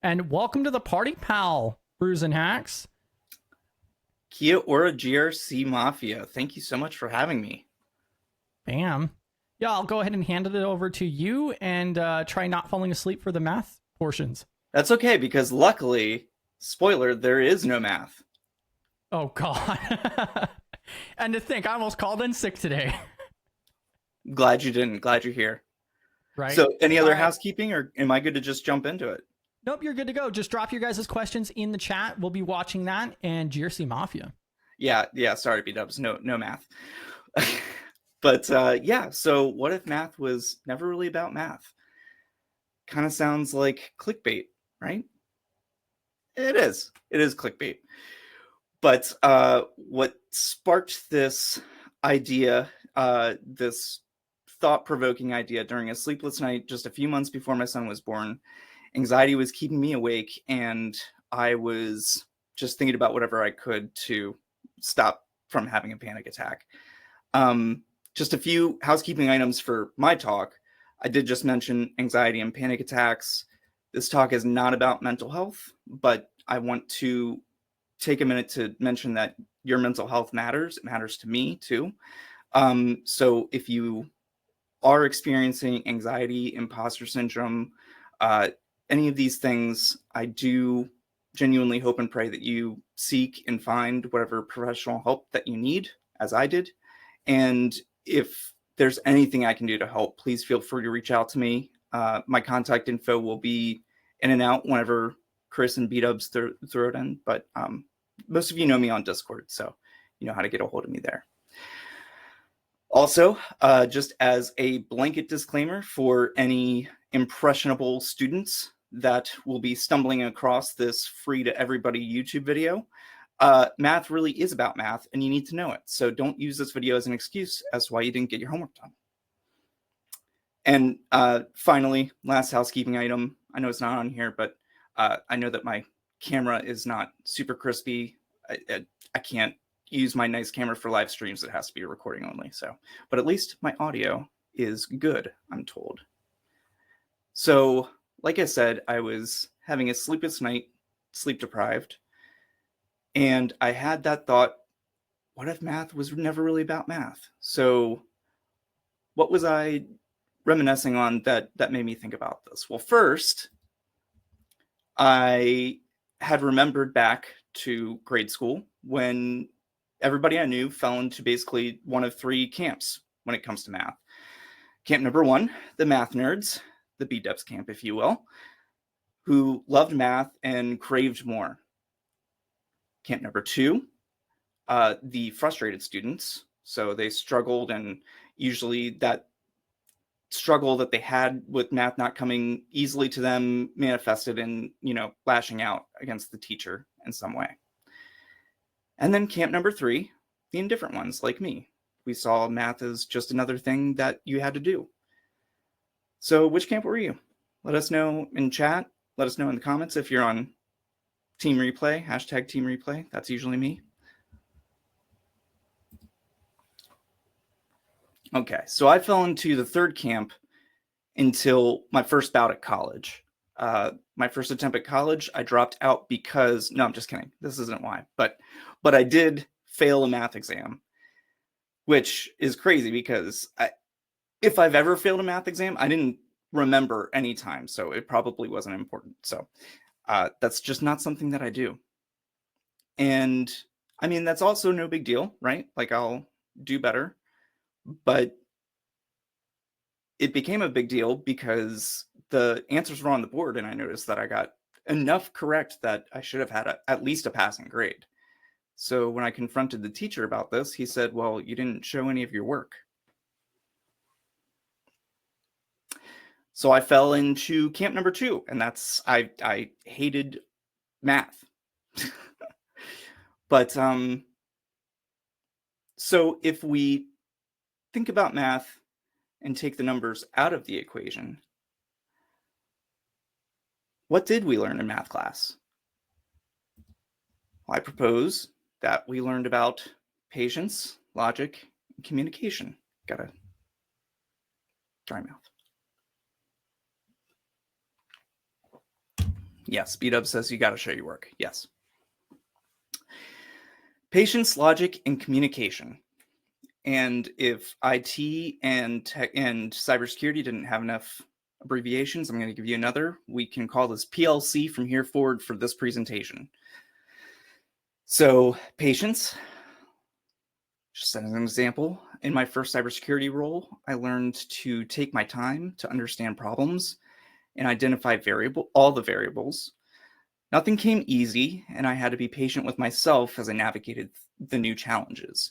And welcome to the party, pal, Brews and Hacks. Kia ora GRC Mafia. Thank you so much for having me. Bam. Yeah, I'll go ahead and hand it over to you and try not falling asleep for the math portions. That's okay because luckily, spoiler, there is no math. Oh, God. And to think, I almost called in sick today. Glad you didn't. Glad you're here. Right? So, any All other right. housekeeping or am I good to just jump into it? Nope, you're good to go. Just drop your guys' questions in the chat. We'll be watching that and GRC Mafia. Yeah. Sorry, B-dubs. No math. But yeah, so what if math was never really about math? Kind of sounds like clickbait, right? It is. It is clickbait. But what sparked this idea, this thought-provoking idea during a sleepless night just a few months before my son was born, anxiety was keeping me awake, and I was just thinking about whatever I could to stop from having a panic attack. Just a few housekeeping items for my talk. I did just mention anxiety and panic attacks. This talk is not about mental health, but I want to take a minute to mention that your mental health matters. It matters to me too. So if you are experiencing anxiety, imposter syndrome, any of these things, I do genuinely hope and pray that you seek and find whatever professional help that you need, as I did. And if there's anything I can do to help, please feel free to reach out to me. My contact info will be in and out whenever Chris and B-dubs throw it in. But most of you know me on Discord, so you know how to get a hold of me there. Also, just as a blanket disclaimer for any impressionable students that will be stumbling across this free to everybody YouTube video, math really is about math and you need to know it. So don't use this video as an excuse as to why you didn't get your homework done. And finally, last housekeeping item. I know it's not on here, but I know that my camera is not super crispy. I can't use my nice camera for live streams. It has to be a recording only. So, but at least my audio is good, I'm told. So, like I said, I was having a sleepless night, sleep deprived, and I had that thought, what if math was never really about math? So, what was I reminiscing on that made me think about this? Well, first, I had remembered back to grade school when everybody I knew fell into basically one of three camps when it comes to math. Camp number one, the math nerds, the B-dubs camp, if you will, who loved math and craved more. Camp number two, the frustrated students. So they struggled, and usually that struggle that they had with math not coming easily to them manifested in, lashing out against the teacher in some way. And then camp number three, the indifferent ones like me. We saw math as just another thing that you had to do. So which camp were you? Let us know in chat. Let us know in the comments if you're on Team Replay, hashtag Team Replay. That's usually me. Okay, so I fell into the third camp until my first bout at college. My first attempt at college, I dropped out because, no, I'm just kidding. This isn't why, but I did fail a math exam, which is crazy because if I've ever failed a math exam, I didn't remember any time, so it probably wasn't important. So that's just not something that I do. And I mean, that's also no big deal, right? Like I'll do better, but it became a big deal because the answers were on the board and I noticed that I got enough correct that I should have had at least a passing grade. So when I confronted the teacher about this, he said, well, you didn't show any of your work. So I fell into camp number two, and that's, I hated math. But so if we think about math and take the numbers out of the equation, what did we learn in math class? Well, I propose that we learned about patience, logic, and communication. Got a dry mouth. Yes, B-Dub says you got to show your work. Yes. Patience, logic, and communication. And if IT and tech and cybersecurity didn't have enough abbreviations, I'm going to give you another. We can call this PLC from here forward for this presentation. So patience, just as an example, in my first cybersecurity role, I learned to take my time to understand problems and identify all the variables. Nothing came easy, and I had to be patient with myself as I navigated the new challenges.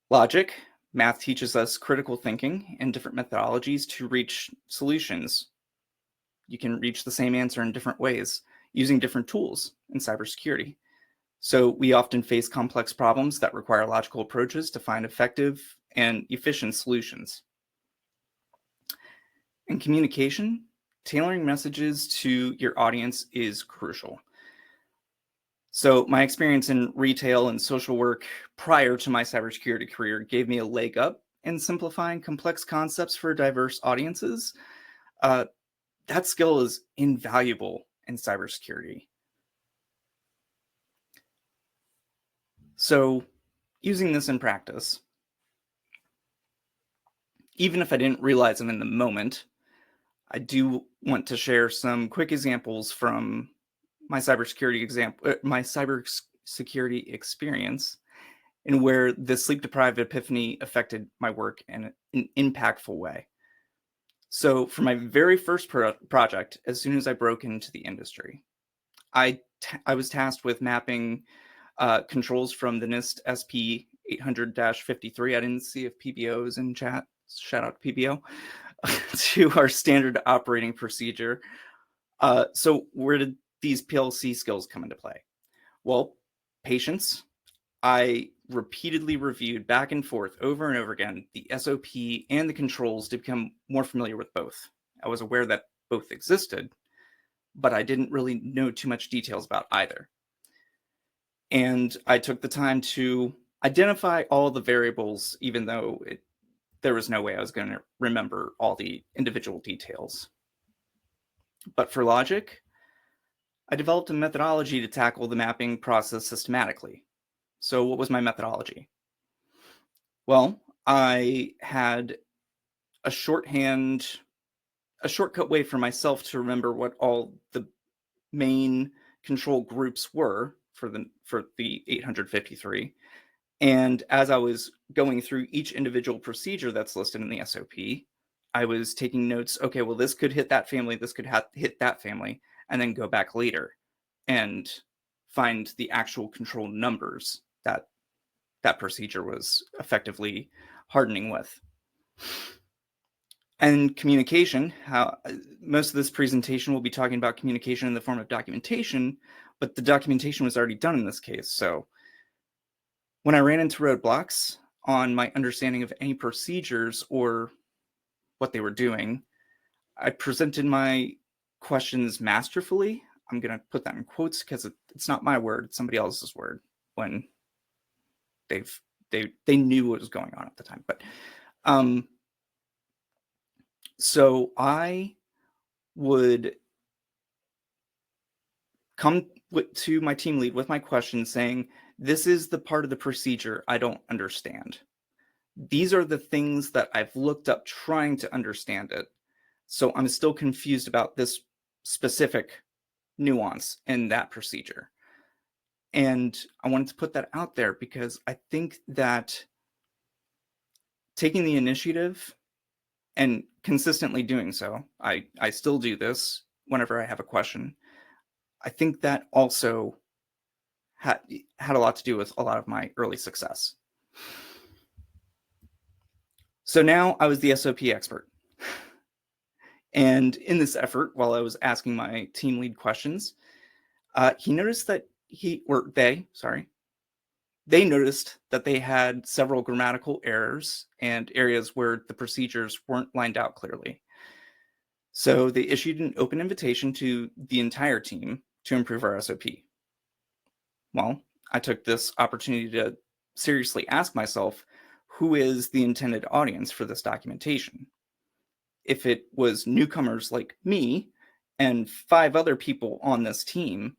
Logic, math teaches us critical thinking and different methodologies to reach solutions. You can reach the same answer in different ways using different tools in cybersecurity. So we often face complex problems that require logical approaches to find effective and efficient solutions. In communication, tailoring messages to your audience is crucial. So my experience in retail and social work prior to my cybersecurity career gave me a leg up in simplifying complex concepts for diverse audiences. That skill is invaluable in cybersecurity. So using this in practice, even if I didn't realize them in the moment, I do want to share some quick examples from my cybersecurity experience, and where the sleep-deprived epiphany affected my work in an impactful way. So for my very first project, as soon as I broke into the industry, I was tasked with mapping controls from the NIST SP 800-53. I didn't see if PBO is in chat. Shout out to PBO. To our standard operating procedure. So where did these PLC skills come into play? Well, patience. I repeatedly reviewed back and forth over and over again the SOP and the controls to become more familiar with both. I was aware that both existed, but I didn't really know too much details about either. And I took the time to identify all the variables, even though there was no way I was going to remember all the individual details. But for logic, I developed a methodology to tackle the mapping process systematically. So what was my methodology? Well, I had a shortcut way for myself to remember what all the main control groups were for the 853. And as I was going through each individual procedure that's listed in the SOP, I was taking notes. Okay, well, this could hit that family. This could hit that family, and then go back later and find the actual control numbers that procedure was effectively hardening with. And communication, how most of this presentation will be talking about communication in the form of documentation, but the documentation was already done in this case. So when I ran into roadblocks on my understanding of any procedures or what they were doing, I presented my questions masterfully. I'm going to put that in quotes because it's not my word, it's somebody else's word, when they knew what was going on at the time. But so I would come to my team lead with my questions saying, this is the part of the procedure I don't understand. These are the things that I've looked up trying to understand it. So I'm still confused about this specific nuance in that procedure. And I wanted to put that out there because I think that taking the initiative and consistently doing so, I still do this whenever I have a question. I think that also had a lot to do with a lot of my early success. So now I was the SOP expert. And in this effort, while I was asking my team lead questions, he noticed that they noticed that they had several grammatical errors and areas where the procedures weren't lined out clearly. So they issued an open invitation to the entire team to improve our SOP. Well, I took this opportunity to seriously ask myself, who is the intended audience for this documentation? If it was newcomers like me, and 5 other people on this team,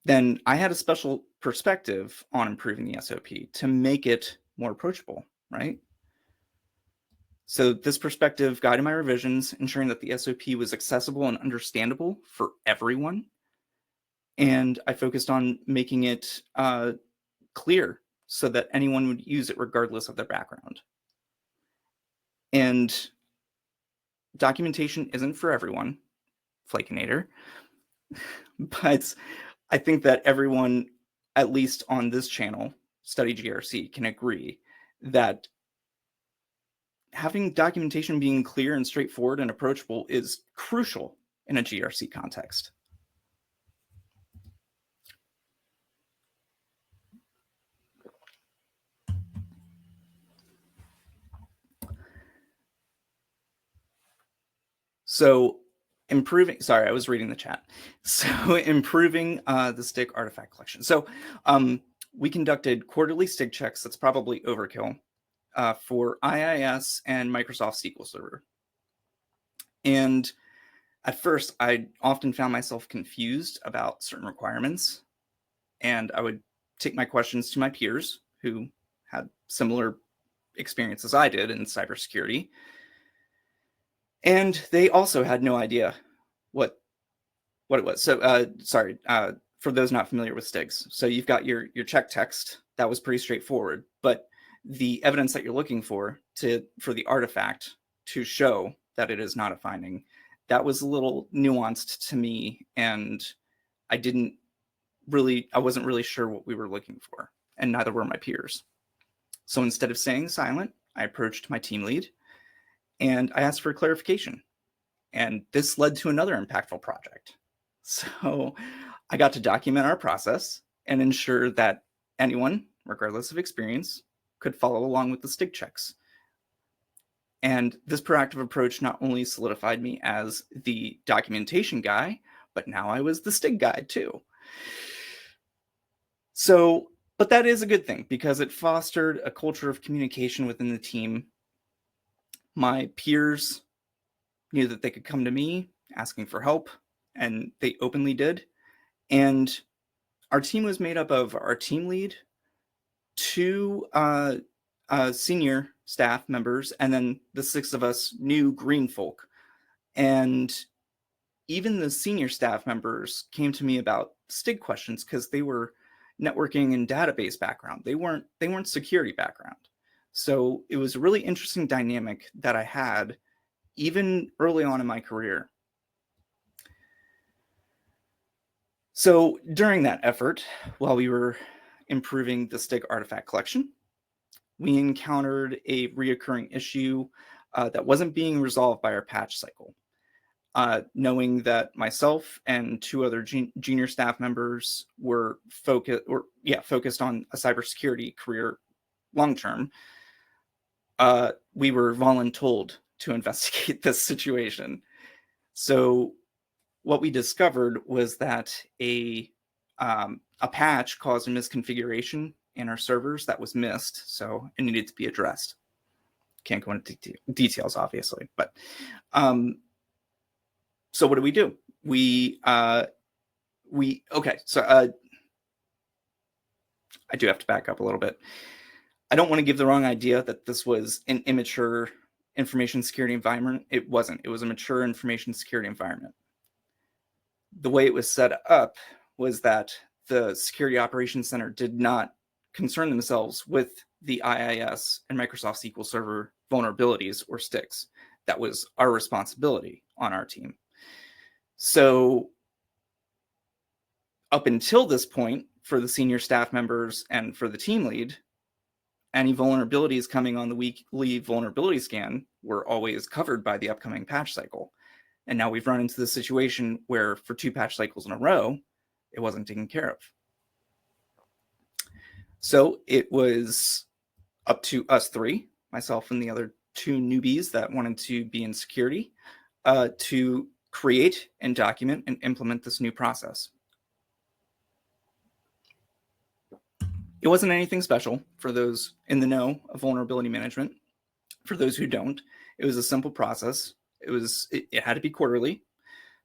then I had a special perspective on improving the SOP to make it more approachable, right? So this perspective guided my revisions, ensuring that the SOP was accessible and understandable for everyone. And I focused on making it clear so that anyone would use it regardless of their background. And documentation isn't for everyone, Flakinator, but I think that everyone, at least on this channel, Study GRC, can agree that having documentation being clear and straightforward and approachable is crucial in a GRC context. So improving, sorry, I was reading the chat. So improving the STIG artifact collection. So we conducted quarterly STIG checks. That's probably overkill for IIS and Microsoft SQL Server. And at first, I often found myself confused about certain requirements. And I would take my questions to my peers who had similar experience as I did in cybersecurity. And they also had no idea what it was. So sorry, for those not familiar with STIGs. So you've got your check text. That was pretty straightforward. But the evidence that you're looking for the artifact to show that it is not a finding, that was a little nuanced to me. And I wasn't really sure what we were looking for. And neither were my peers. So instead of staying silent, I approached my team lead and I asked for clarification. And this led to another impactful project. So I got to document our process and ensure that anyone, regardless of experience, could follow along with the STIG checks. And this proactive approach not only solidified me as the documentation guy, but now I was the STIG guy too. So, but that is a good thing because it fostered a culture of communication within the team. My peers knew that they could come to me asking for help, and they openly did. And our team was made up of our team lead, 2 senior staff members, and then the 6 of us new green folk. And even the senior staff members came to me about STIG questions because they were networking and database background. They weren't security background. So it was a really interesting dynamic that I had even early on in my career. So during that effort, while we were improving the STIG artifact collection, we encountered a reoccurring issue that wasn't being resolved by our patch cycle. Knowing that myself and 2 other junior staff members were focused on a cybersecurity career long-term, we were voluntold to investigate this situation. So what we discovered was that a patch caused a misconfiguration in our servers that was missed, so it needed to be addressed. Can't go into details, obviously, but so what do? I do have to back up a little bit. I don't want to give the wrong idea that this was an immature information security environment. It wasn't. It was a mature information security environment. The way it was set up was that the Security Operations Center did not concern themselves with the IIS and Microsoft SQL Server vulnerabilities or STIGs. That was our responsibility on our team. So up until this point, for the senior staff members and for the team lead, any vulnerabilities coming on the weekly vulnerability scan were always covered by the upcoming patch cycle. And now we've run into the situation where for 2 patch cycles in a row, it wasn't taken care of. So it was up to us 3, myself and the other 2 newbies that wanted to be in security, to create and document and implement this new process. It wasn't anything special for those in the know of vulnerability management. For those who don't, it was a simple process. It had to be quarterly.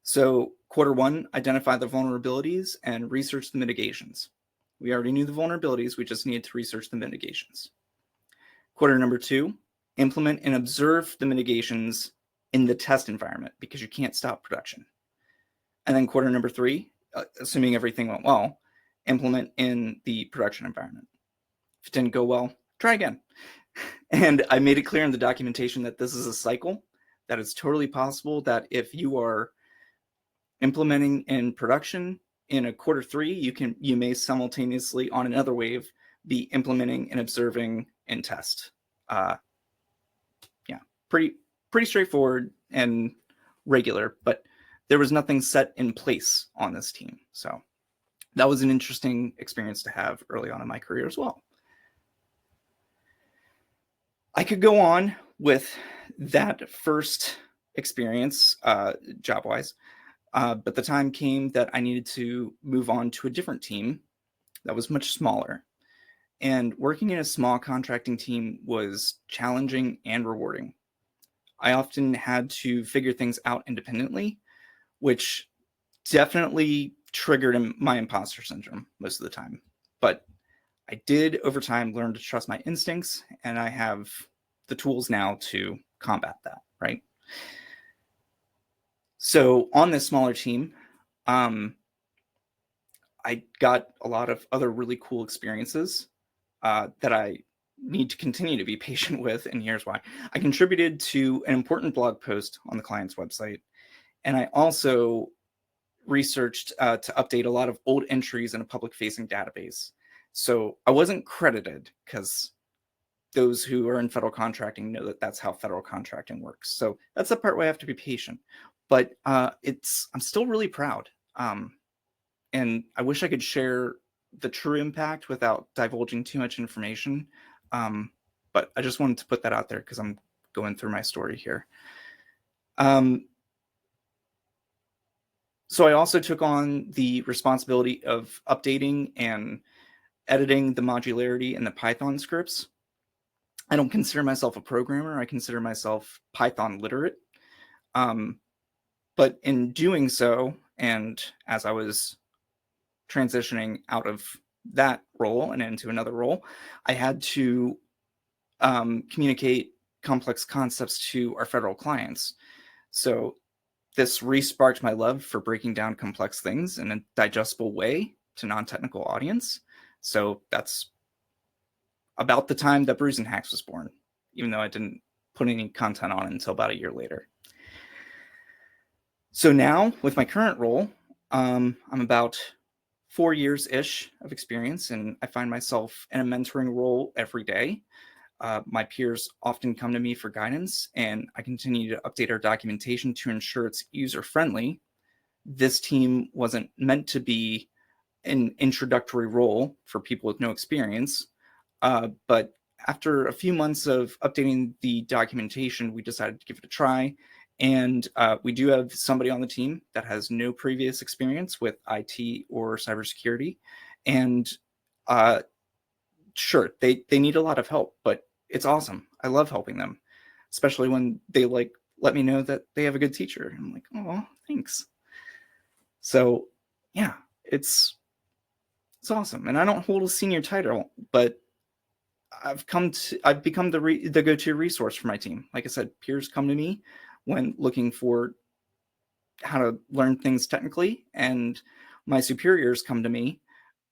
So quarter one, identify the vulnerabilities and research the mitigations. We already knew the vulnerabilities, we just needed to research the mitigations. Quarter number two, implement and observe the mitigations in the test environment because you can't stop production. And then quarter number three, assuming everything went well, implement in the production environment. If it didn't go well, try again. And I made it clear in the documentation that this is a cycle, that it's totally possible that if you are implementing in production in a quarter three, you may simultaneously on another wave be implementing and observing in test. Yeah, pretty straightforward and regular, but there was nothing set in place on this team. So that was an interesting experience to have early on in my career as well. I could go on with that first experience job-wise, but the time came that I needed to move on to a different team that was much smaller. And working in a small contracting team was challenging and rewarding. I often had to figure things out independently, which definitely triggered my imposter syndrome most of the time. But I did over time learn to trust my instincts, and I have the tools now to combat that, right? So on this smaller team, I got a lot of other really cool experiences that I need to continue to be patient with, and here's why. I contributed to an important blog post on the client's website, and I also researched to update a lot of old entries in a public-facing database. So I wasn't credited because those who are in federal contracting know that that's how federal contracting works. So that's the part where I have to be patient. But I'm still really proud. And I wish I could share the true impact without divulging too much information. But I just wanted to put that out there because I'm going through my story here. So I also took on the responsibility of updating and editing the modularity in the Python scripts. I don't consider myself a programmer. I consider myself Python literate. But in doing so, and as I was transitioning out of that role and into another role, I had to communicate complex concepts to our federal clients. So this re-sparked my love for breaking down complex things in a digestible way to non-technical audience. So that's about the time that Brews and Hacks was born, even though I didn't put any content on it until about a year later. So now, with my current role, I'm about 4 years-ish of experience, and I find myself in a mentoring role every day. My peers often come to me for guidance, and I continue to update our documentation to ensure it's user-friendly. This team wasn't meant to be an introductory role for people with no experience, but after a few months of updating the documentation, we decided to give it a try. And we do have somebody on the team that has no previous experience with IT or cybersecurity. And sure, they need a lot of help, but it's awesome. I love helping them, especially when they let me know that they have a good teacher. I'm like, oh, thanks. So yeah, it's awesome. And I don't hold a senior title, but I've become the go-to resource for my team. Like I said, peers come to me when looking for how to learn things technically, and my superiors come to me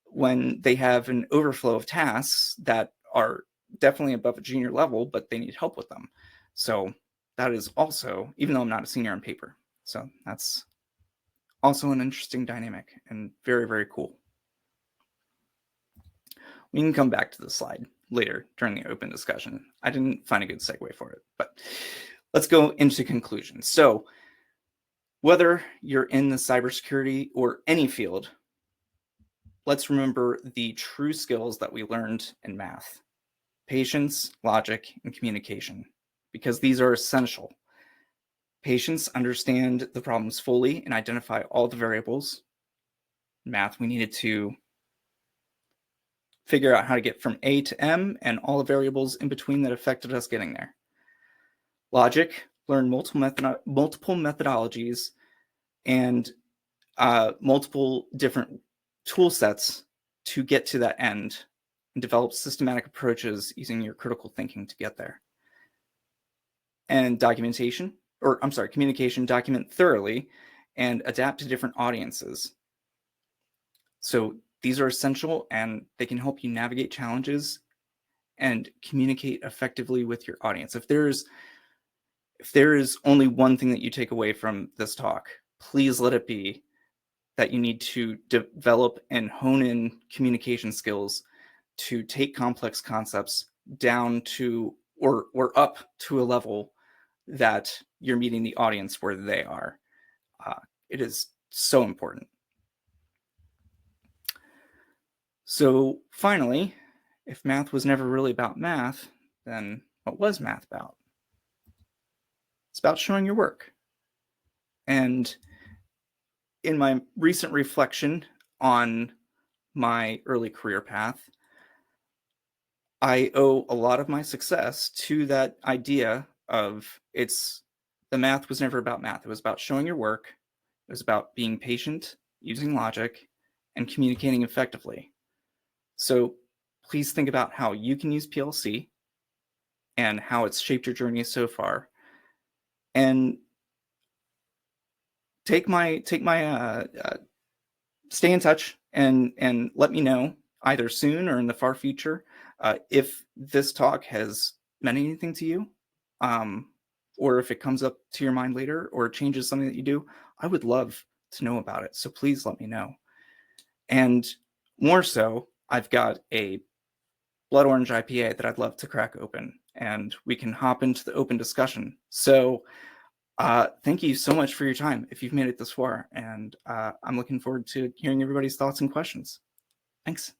when they have an overflow of tasks that are definitely above a junior level, but they need help with them. So that is also, even though I'm not a senior on paper. So that's also an interesting dynamic and very, very cool. We can come back to the slide later during the open discussion. I didn't find a good segue for it, but let's go into conclusions. So whether you're in the cybersecurity or any field, let's remember the true skills that we learned in math: patience, logic, and communication, because these are essential. Patience, understand the problems fully and identify all the variables. In math, we needed to figure out how to get from A to M and all the variables in between that affected us getting there. Logic, learn multiple methodologies and multiple different tool sets to get to that end, and develop systematic approaches using your critical thinking to get there. And communication, document thoroughly and adapt to different audiences. So these are essential, and they can help you navigate challenges and communicate effectively with your audience. If there is only one thing that you take away from this talk, please let it be that you need to develop and hone in communication skills to take complex concepts down to or up to a level that you're meeting the audience where they are. It is so important. So finally, if math was never really about math, then what was math about? It's about showing your work. And in my recent reflection on my early career path, I owe a lot of my success to that idea of the math was never about math. It was about showing your work. It was about being patient, using logic, and communicating effectively. So please think about how you can use PLC and how it's shaped your journey so far. And stay in touch and let me know either soon or in the far future if this talk has meant anything to you, or if it comes up to your mind later or changes something that you do. I would love to know about it. So please let me know. And more so, I've got a blood orange IPA that I'd love to crack open, and we can hop into the open discussion. So thank you so much for your time if you've made it this far, and I'm looking forward to hearing everybody's thoughts and questions. Thanks.